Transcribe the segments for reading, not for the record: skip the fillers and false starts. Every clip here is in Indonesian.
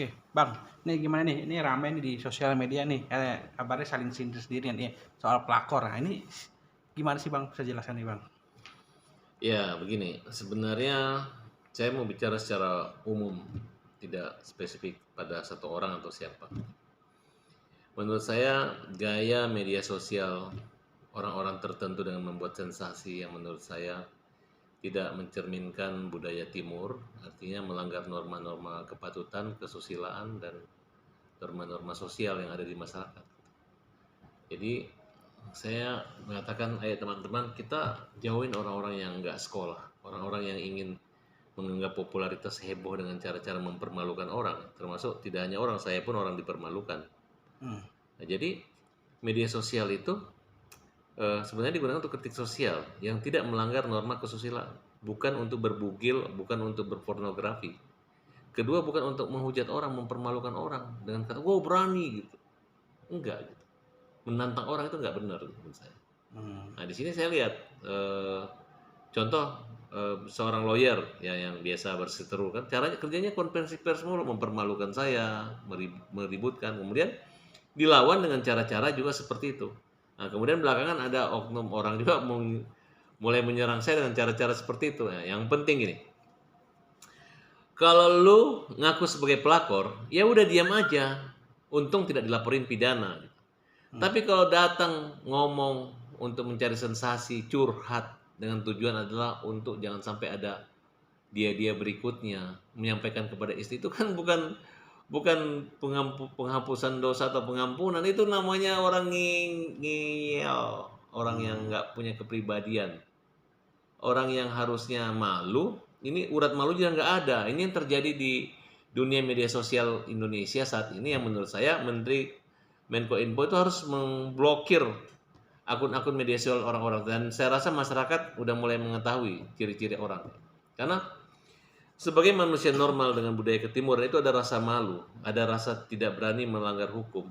Oke, Bang, ini gimana nih? Ini rame nih di sosial media nih, kabarnya saling sindir sendiri nih soal pelakor. Nah, ini gimana sih Bang? Bisa jelaskan nih Bang? Ya, begini, sebenarnya saya mau bicara secara umum, tidak spesifik pada satu orang atau siapa. Menurut saya, gaya media sosial orang-orang tertentu dengan membuat sensasi yang menurut saya tidak mencerminkan budaya timur, artinya melanggar norma-norma kepatutan, kesusilaan, dan norma-norma sosial yang ada di masyarakat. Jadi, saya mengatakan, ayo teman-teman, kita jauhin orang-orang yang nggak sekolah, orang-orang yang ingin menganggap popularitas heboh dengan cara-cara mempermalukan orang, termasuk tidak hanya orang, saya pun orang dipermalukan. Hmm. Nah, jadi media sosial itu sebenarnya digunakan untuk kritik sosial yang tidak melanggar norma kesusilaan, bukan untuk berbugil, bukan untuk berpornografi. Kedua, bukan untuk menghujat orang, mempermalukan orang dengan kata, "Wow, berani," gitu. Enggak, gitu. Menantang orang itu nggak benar menurut saya. Hmm. Nah, di sini saya lihat contoh seorang lawyer ya yang biasa berseteru kan caranya kerjanya konferensi pers mulu mempermalukan saya, meributkan, kemudian dilawan dengan cara-cara juga seperti itu. Nah, kemudian belakangan ada oknum orang juga mulai menyerang saya dengan cara-cara seperti itu. Nah, yang penting gini, kalau lu ngaku sebagai pelakor, ya udah diam aja. Untung tidak dilaporin pidana. Hmm. Tapi kalau datang ngomong untuk mencari sensasi, curhat dengan tujuan adalah untuk jangan sampai ada dia berikutnya menyampaikan kepada istri, itu kan bukan bukan penghapusan dosa atau pengampunan, itu namanya orang ngeyel, orang yang Hmm. nggak punya kepribadian, orang yang harusnya malu, ini urat malu juga nggak ada. Ini yang terjadi di dunia media sosial Indonesia saat ini yang menurut saya Menteri Menko Info itu harus memblokir akun-akun media sosial orang-orang, dan saya rasa masyarakat udah mulai mengetahui ciri-ciri orang. Karena sebagai manusia normal dengan budaya ketimuran itu ada rasa malu, ada rasa tidak berani melanggar hukum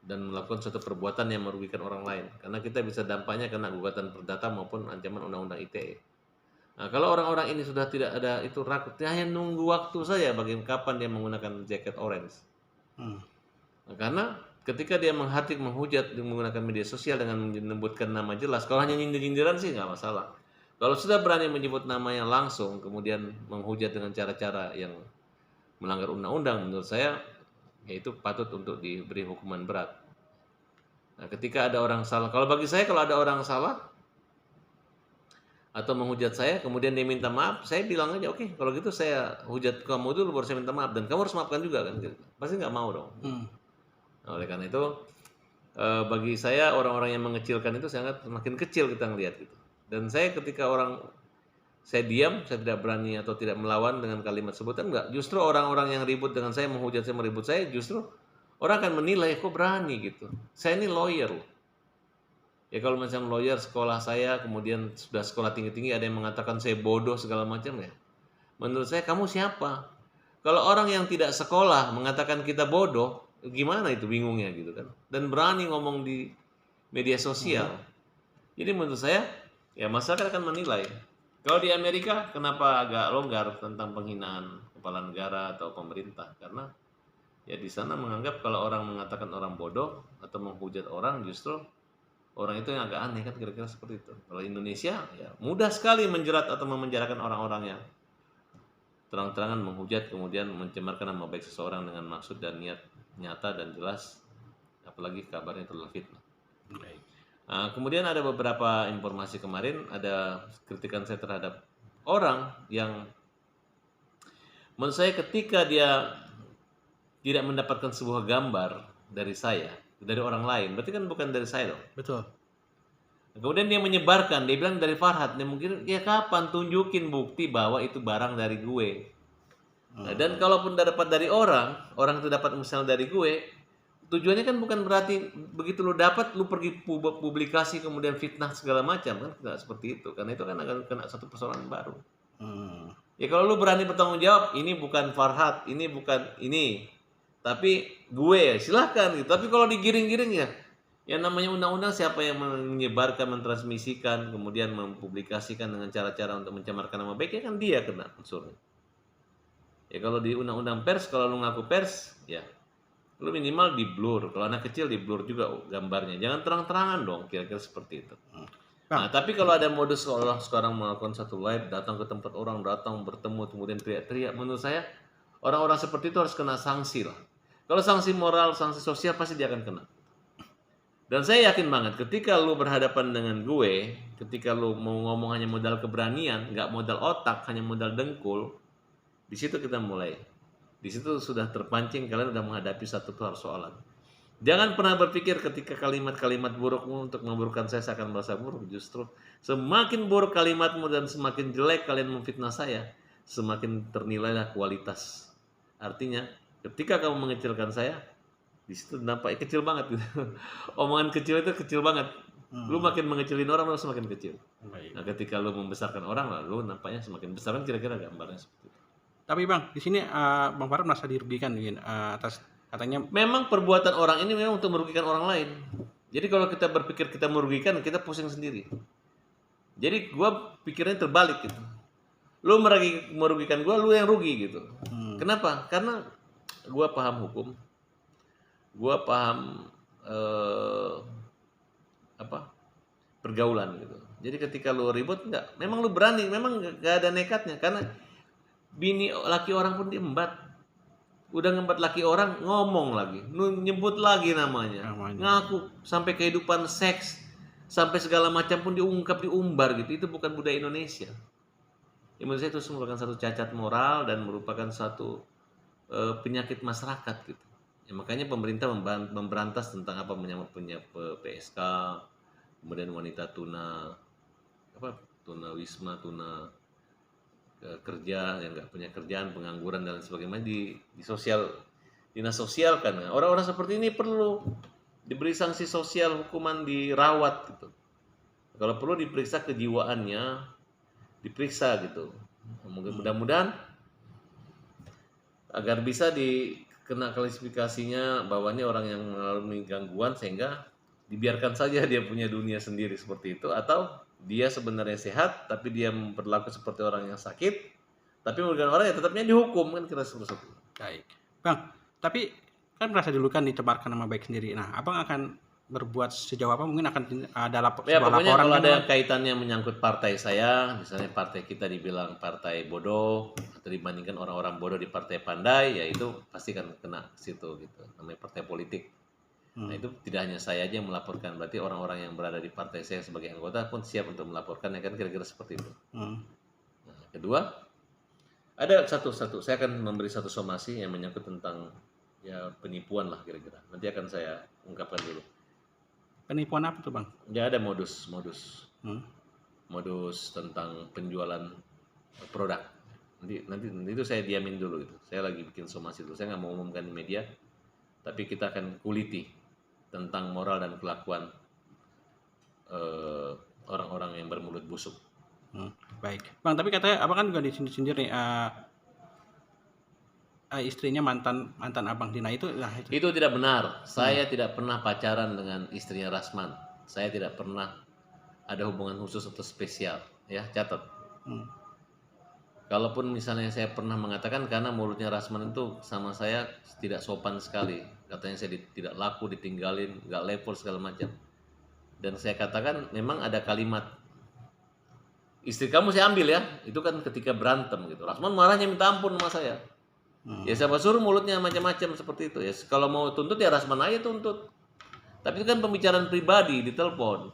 dan melakukan suatu perbuatan yang merugikan orang lain. Karena kita bisa dampaknya kena gugatan perdata maupun ancaman undang-undang ITE. Nah, kalau orang-orang ini sudah tidak ada itu ragu, dia hanya nunggu waktu saja bagi kapan dia menggunakan jaket orange. Hmm. Nah, karena ketika dia menghujat menggunakan media sosial dengan menyebutkan nama jelas, kalau hanya nyindir-nyindiran sih nggak masalah. Kalau sudah berani menyebut namanya langsung, kemudian menghujat dengan cara-cara yang melanggar undang-undang, menurut saya yaitu patut untuk diberi hukuman berat. Nah, ketika ada orang salah, kalau bagi saya kalau ada orang salah atau menghujat saya, kemudian dia minta maaf, saya bilang aja, oke, kalau gitu saya hujat kamu dulu baru saya minta maaf, dan kamu harus maafkan juga kan, gitu. Pasti nggak mau dong. Hmm. Nah, oleh karena itu, bagi saya orang-orang yang mengecilkan itu sangat semakin kecil kita ngelihat gitu. Dan saya ketika saya diam, saya tidak berani atau tidak melawan dengan kalimat sebutan, enggak. Justru orang-orang yang ribut dengan saya, menghujat saya, meribut saya, justru orang akan menilai kok berani gitu. Saya ini lawyer loh. Ya kalau macam lawyer sekolah saya, kemudian sudah sekolah tinggi-tinggi, ada yang mengatakan saya bodoh segala macam ya. Menurut saya kamu siapa? Kalau orang yang tidak sekolah mengatakan kita bodoh, gimana itu bingungnya gitu kan. Dan berani ngomong di media Hmm. sosial. Jadi menurut saya, ya masyarakat akan menilai. Kalau di Amerika, kenapa agak longgar tentang penghinaan kepala negara atau pemerintah? Karena ya di sana menganggap kalau orang mengatakan orang bodoh atau menghujat orang, justru orang itu yang agak aneh kan kira-kira seperti itu. Kalau Indonesia, ya mudah sekali menjerat atau memenjarakan orang-orang yang terang-terangan menghujat kemudian mencemarkan nama baik seseorang dengan maksud dan niat nyata dan jelas, apalagi kabarnya itu adalah fitnah. Baik. Kemudian ada beberapa informasi kemarin, ada kritikan saya terhadap orang yang menurut saya ketika dia tidak mendapatkan sebuah gambar dari saya, dari orang lain, berarti kan bukan dari saya dong. Betul. Kemudian dia menyebarkan, dia bilang dari Farhad, dia mungkin ya kapan tunjukin bukti bahwa itu barang dari gue. Nah, dan Hmm. kalaupun dapat dari orang, orang itu dapat misalnya dari gue, tujuannya kan bukan berarti begitu lu dapat lu pergi publikasi kemudian fitnah segala macam kan, nggak seperti itu, karena itu kan akan kena satu persoalan baru. Hmm. Ya kalau lu berani bertanggung jawab, ini bukan Farhad, ini bukan ini, tapi gue, silahkan gitu. Tapi kalau digiring-giring ya, yang namanya undang-undang, siapa yang menyebarkan, mentransmisikan, kemudian mempublikasikan dengan cara-cara untuk mencemarkan nama baiknya, kan dia kena unsurnya. Ya kalau di undang-undang pers, kalau lu ngaku pers, ya lu minimal di blur. Kalau anak kecil di blur juga gambarnya. Jangan terang-terangan dong, kira-kira seperti itu. Bang, Nah, tapi kalau ada modus seolah sekarang melakukan satu live, datang ke tempat orang, datang bertemu, kemudian teriak-teriak, menurut saya orang-orang seperti itu harus kena sanksi lah. Kalau sanksi moral, sanksi sosial pasti dia akan kena. Dan saya yakin banget ketika lu berhadapan dengan gue, ketika lu mau ngomong hanya modal keberanian, nggak modal otak, hanya modal dengkul, di situ kita mulai. Di situ sudah terpancing kalian sudah menghadapi satu persoalan. Jangan pernah berpikir ketika kalimat-kalimat burukmu untuk memburukkan saya akan merasa buruk. Justru semakin buruk kalimatmu dan semakin jelek kalian memfitnah saya, semakin ternilailah kualitas. Artinya, ketika kamu mengecilkan saya, di situ nampaknya kecil banget gitu. Omongan kecil itu kecil banget. Lu makin mengecilin orang, lu semakin kecil. Baik. Nah, ketika lu membesarkan orang, lu nampaknya semakin besar, kan kira-kira gambarnya seperti itu. Tapi Bang, di sini Bang Farad merasa dirugikan mungkin atas katanya. Memang perbuatan orang ini memang untuk merugikan orang lain. Jadi kalau kita berpikir kita merugikan, kita pusing sendiri. Jadi gua pikirnya terbalik gitu. Lu merugikan gua, lu yang rugi gitu. Kenapa? Karena gua paham hukum. Gua paham pergaulan gitu. Jadi ketika lu ribut enggak, memang lu berani, memang enggak ada nekatnya karena bini laki orang pun diembat. Udah ngembat laki orang, ngomong lagi, nyebut lagi namanya, ngaku sampai kehidupan seks, sampai segala macam pun diungkap, diumbar gitu. Itu bukan budaya Indonesia. Ya, menurut saya itu merupakan satu cacat moral dan merupakan satu penyakit masyarakat gitu. Ya, makanya pemerintah memberantas tentang apa punya PSK, kemudian wanita tuna wisma, tuna kerja yang nggak punya kerjaan, pengangguran dan sebagainya di dinas sosial kan. Orang-orang seperti ini perlu diberi sanksi sosial, hukuman, dirawat gitu. Kalau perlu diperiksa kejiwaannya, diperiksa gitu. Mudah-mudahan agar bisa dikena klasifikasinya bahwa ini orang yang mengalami gangguan sehingga dibiarkan saja dia punya dunia sendiri seperti itu, atau dia sebenarnya sehat tapi dia berlaku seperti orang yang sakit tapi merugikan orang, ya tetapnya dihukum, kan kira seperti itu. Baik. Bang, tapi kan merasa dulu kan ditebarkan nama baik sendiri. Nah, Abang akan berbuat sejauh apa? Mungkin akan ada Ya sebuah pokoknya laporan kalau kan, ada Bang? kaitannya menyangkut partai saya, misalnya partai kita dibilang partai bodoh atau dibandingkan orang-orang bodoh di partai pandai, ya itu pasti kan kena situ gitu, namanya partai politik. Nah itu tidak hanya saya aja yang melaporkan, berarti orang-orang yang berada di partai saya sebagai anggota pun siap untuk melaporkan, ya kan kira-kira seperti itu. Nah, kedua, ada satu saya akan memberi satu somasi yang menyangkut tentang ya penipuan lah kira-kira. Nanti akan saya ungkapkan dulu. Penipuan apa tuh, Bang? Ya ada modus tentang penjualan produk. Nanti itu saya diamin dulu itu. Saya lagi bikin somasi dulu. Saya nggak mau umumkan di media, tapi kita akan kuliti tentang moral dan kelakuan orang-orang yang bermulut busuk. Baik, Bang. Tapi katanya Abang kan juga disindir nih, istrinya mantan Abang Dina itu. Nah, Itu tidak benar. Saya tidak pernah pacaran dengan istrinya Rasman. Saya tidak pernah ada hubungan khusus atau spesial. Ya, catat. Kalaupun misalnya saya pernah mengatakan, karena mulutnya Rasman itu sama saya tidak sopan sekali. Katanya saya tidak laku, ditinggalin, nggak level segala macam. Dan saya katakan memang ada kalimat, istri kamu saya ambil ya. Itu kan ketika berantem gitu. Rasman marahnya minta ampun sama saya. Ya saya suruh mulutnya macam-macam seperti itu. Ya kalau mau tuntut ya Rasman aja tuntut. Tapi itu kan pembicaraan pribadi di telepon,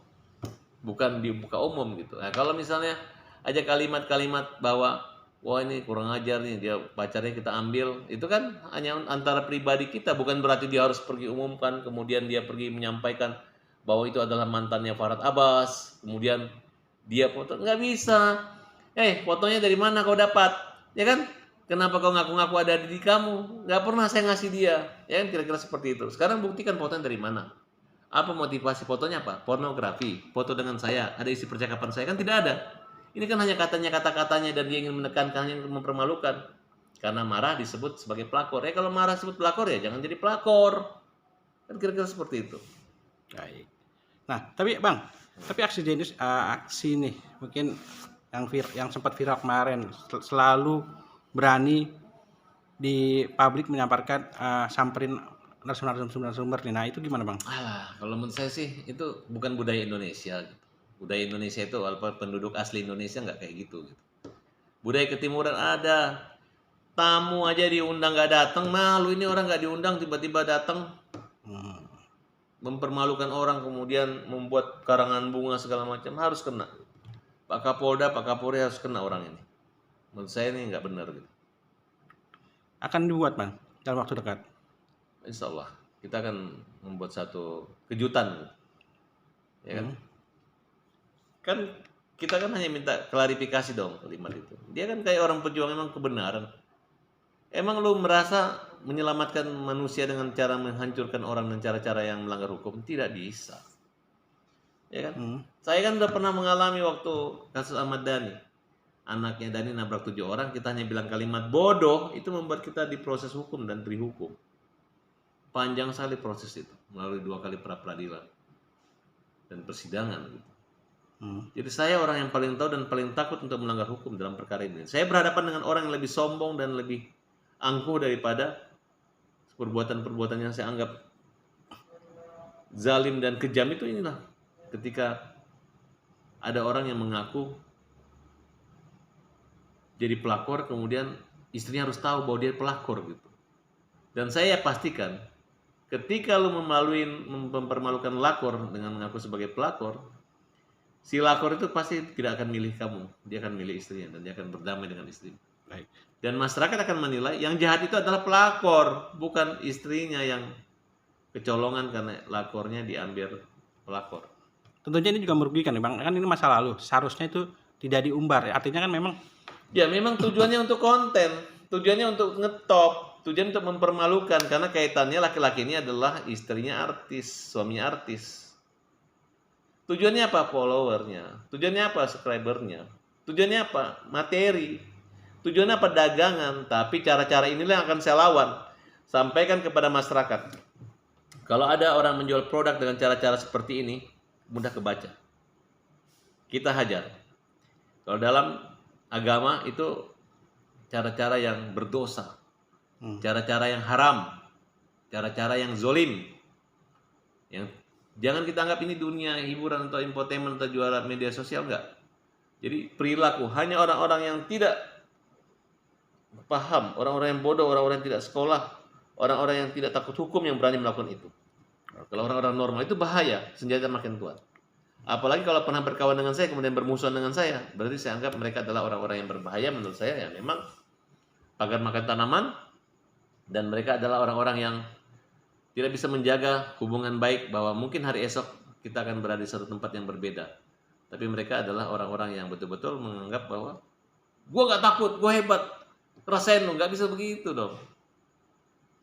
bukan di muka umum gitu. Nah, kalau misalnya aja kalimat-kalimat bahwa wah ini kurang ajar nih, dia pacarnya kita ambil, itu kan hanya antara pribadi kita, bukan berarti dia harus pergi umumkan, kemudian dia pergi menyampaikan bahwa itu adalah mantannya Farhad Abbas, kemudian dia foto, nggak bisa. Fotonya dari mana kau dapat? Ya kan? Kenapa kau ngaku-ngaku ada di kamu? Nggak pernah saya ngasih dia. Ya kan kira-kira seperti itu. Sekarang buktikan fotonya dari mana? Apa motivasi fotonya apa? Pornografi, foto dengan saya, ada isi percakapan saya, kan tidak ada. Ini kan hanya kata-katanya dan dia ingin menekankan, hanya mempermalukan. Karena marah disebut sebagai pelakor. Kalau marah disebut pelakor ya jangan jadi pelakor. Kan kira-kira seperti itu. Baik. Nah, tapi Bang, aksi Dennis, aksi nih mungkin yang sempat viral kemarin, selalu berani di publik menyampaikan samperin narasumber nih. Nah, itu gimana, Bang? Alah, kalau menurut saya sih itu bukan budaya Indonesia gitu. Budaya Indonesia itu walaupun penduduk asli Indonesia nggak kayak gitu gitu. Budaya ketimuran ada, tamu aja diundang nggak datang, malu ini orang nggak diundang tiba-tiba datang, Hmm. mempermalukan orang kemudian membuat karangan bunga segala macam, harus kena. Pak Kapolda, Pak Kapolri harus kena orang ini. Menurut saya ini nggak benar gitu. Akan dibuat, Bang, dalam waktu dekat. Insya Allah kita akan membuat satu kejutan gitu. Ya kan? Kan kita kan hanya minta klarifikasi dong kalimat itu. Dia kan kayak orang pejuang emang kebenaran. Emang lu merasa menyelamatkan manusia dengan cara menghancurkan orang dan cara-cara yang melanggar hukum? Tidak bisa. Ya kan? Saya kan udah pernah mengalami waktu kasus Ahmad Dhani. Anaknya Dhani nabrak 7 orang, kita hanya bilang kalimat bodoh, itu membuat kita diproses hukum dan dihukum. Panjang sekali proses itu, melalui 2 kali pra-peradilan dan persidangan gitu. Jadi saya orang yang paling tahu dan paling takut untuk melanggar hukum dalam perkara ini. Saya berhadapan dengan orang yang lebih sombong dan lebih angkuh daripada perbuatan-perbuatan yang saya anggap zalim dan kejam itu inilah. Ketika ada orang yang mengaku jadi pelakor, kemudian istrinya harus tahu bahwa dia pelakor gitu. Dan saya pastikan ketika lu mempermalukan lakor dengan mengaku sebagai pelakor, si lakor itu pasti tidak akan milih kamu, dia akan milih istrinya dan dia akan berdamai dengan istrinya. Baik. Dan masyarakat akan menilai yang jahat itu adalah pelakor, bukan istrinya yang kecolongan karena lakornya diambil pelakor. Tentunya ini juga merugikan nih, Bang. Kan ini masa lalu, seharusnya itu tidak diumbar. Artinya kan memang Ya memang tujuannya untuk konten, tujuannya untuk ngetop, tujuan untuk mempermalukan karena kaitannya laki-laki ini adalah istrinya artis, suaminya artis. Tujuannya apa? Followernya. Tujuannya apa? Subscribernya. Tujuannya apa? Materi. Tujuannya apa? Dagangan. Tapi cara-cara inilah yang akan saya lawan. Sampaikan kepada masyarakat. Kalau ada orang menjual produk dengan cara-cara seperti ini, mudah kebaca. Kita hajar. Kalau dalam agama itu cara-cara yang berdosa. Cara-cara yang haram. Cara-cara yang zolim. Yang jangan kita anggap ini dunia hiburan atau infotainment atau juara media sosial, enggak. Jadi perilaku hanya orang-orang yang tidak paham, orang-orang yang bodoh, orang-orang yang tidak sekolah, orang-orang yang tidak takut hukum yang berani melakukan itu. Kalau orang-orang normal itu bahaya, senjata makin kuat. Apalagi kalau pernah berkawan dengan saya kemudian bermusuhan dengan saya, berarti saya anggap mereka adalah orang-orang yang berbahaya menurut saya. Ya memang pagar makan tanaman dan mereka adalah orang-orang yang tidak bisa menjaga hubungan baik, bahwa mungkin hari esok kita akan berada di satu tempat yang berbeda. Tapi mereka adalah orang-orang yang betul-betul menganggap bahwa gue gak takut, gue hebat, rasain lu, gak bisa begitu dong.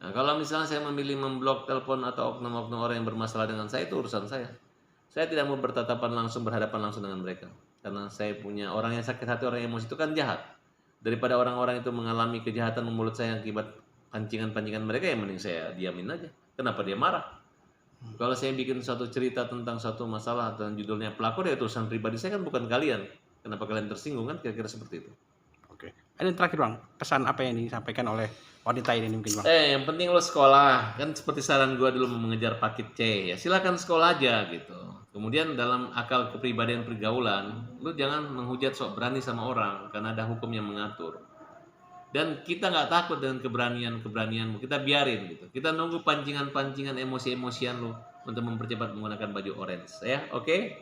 Nah kalau misalnya saya memilih memblok telepon atau oknum-oknum orang yang bermasalah dengan saya, itu urusan saya. Saya tidak mau berhadapan langsung dengan mereka. Karena saya punya orang yang sakit hati, orang yang emosi itu kan jahat. Daripada orang-orang itu mengalami kejahatan mulut saya akibat pancingan-pancingan mereka, yang mending saya diamin aja. Kenapa dia marah? Kalau saya bikin suatu cerita tentang suatu masalah dan judulnya pelakor, ya urusan pribadi saya kan, bukan kalian. Kenapa kalian tersinggung kan, kira-kira seperti itu. Oke. Ada yang terakhir, Bang. Pesan apa yang disampaikan oleh wanita ini mungkin, Bang? Yang penting lo sekolah. Kan seperti saran gua dulu mengejar paket C, ya silakan sekolah aja gitu. Kemudian dalam akal kepribadian pergaulan, lu jangan menghujat sok berani sama orang karena ada hukum yang mengatur. Dan kita nggak takut dengan keberanianmu, kita biarin gitu. Kita nunggu pancingan-pancingan emosi-emosian lu untuk mempercepat menggunakan baju orange, ya, oke?